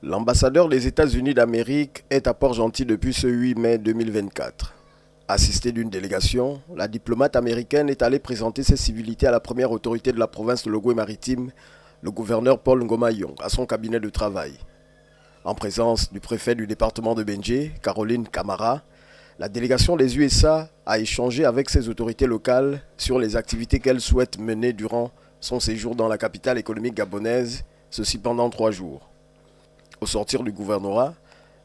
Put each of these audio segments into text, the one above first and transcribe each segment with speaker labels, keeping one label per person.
Speaker 1: L'ambassadeur des États-Unis d'Amérique est à Port-Gentil depuis ce 8 mai 2024. Assistée d'une délégation, la diplomate américaine est allée présenter ses civilités à la première autorité de la province de l'Ogooué-Maritime, le gouverneur Paul Ngoma-Yong, à son cabinet de travail. En présence du préfet du département de Benjé, Caroline Camara, la délégation des USA a échangé avec ses autorités locales sur les activités qu'elle souhaite mener durant son séjour dans la capitale économique gabonaise, ceci pendant 3 jours. Au sortir du gouvernorat,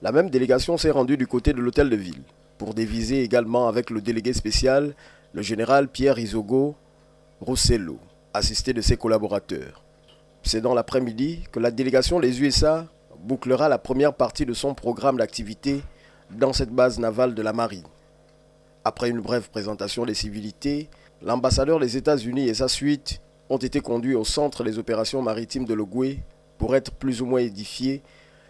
Speaker 1: la même délégation s'est rendue du côté de l'hôtel de ville pour déviser également avec le délégué spécial, le général Pierre Izogo Roussello, assisté de ses collaborateurs. C'est dans l'après-midi que la délégation des USA bouclera la première partie de son programme d'activité dans cette base navale de la marine. Après une brève présentation des civilités, l'ambassadeur des États-Unis et sa suite ont été conduits au centre des opérations maritimes de l'Ogooué pour être plus ou moins édifiés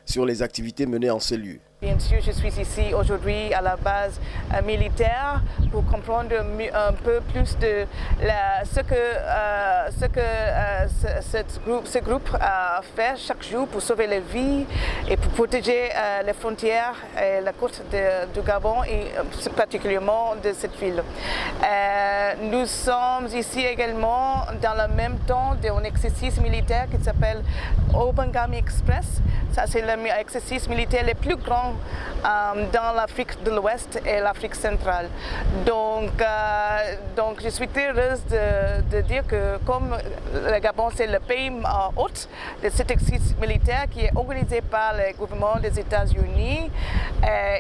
Speaker 1: sur les activités menées en ces lieux.
Speaker 2: Bien sûr, je suis ici aujourd'hui à la base militaire pour comprendre un peu plus de ce que ce groupe fait chaque jour pour sauver les vies et pour protéger les frontières et la côte du Gabon et particulièrement de cette ville. Nous sommes ici également dans le même temps d'un exercice militaire qui s'appelle Obangami Express. Ça, c'est l'exercice militaire le plus grand dans l'Afrique de l'Ouest et l'Afrique centrale. Donc, je suis très heureuse de dire que comme le Gabon c'est le pays hôte de cet exercice militaire qui est organisé par le gouvernement des États-Unis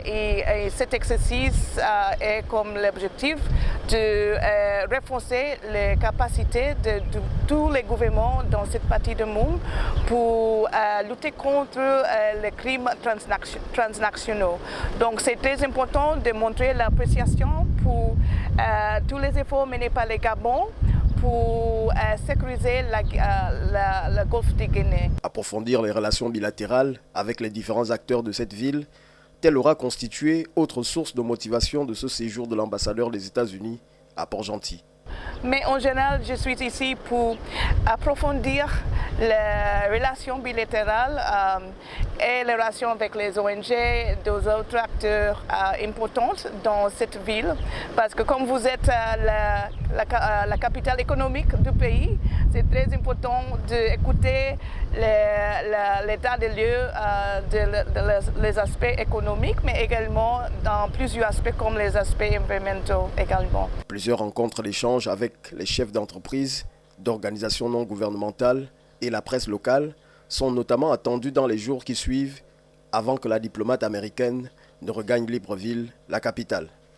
Speaker 2: et cet exercice est comme l'objectif de renforcer les capacités de tous les gouvernements dans cette partie du monde pour lutter contre les crimes transnationaux. Donc c'est très important de montrer l'appréciation pour tous les efforts menés par le Gabon pour sécuriser le golfe de Guinée.
Speaker 1: Approfondir les relations bilatérales avec les différents acteurs de cette ville, telle aura constitué autre source de motivation de ce séjour de l'ambassadeur des États-Unis à Port-Gentil.
Speaker 2: Mais en général, je suis ici pour approfondir les relations bilatérales et les relations avec les ONG et d'autres autres acteurs importants dans cette ville. Parce que comme vous êtes la capitale économique du pays, c'est très important d'écouter l'état des lieux les aspects économiques, mais également dans plusieurs aspects comme les aspects environnementaux également.
Speaker 1: Plusieurs rencontres d'échange avec les chefs d'entreprise, d'organisations non gouvernementales et la presse locale sont notamment attendues dans les jours qui suivent avant que la diplomate américaine ne regagne Libreville, la capitale.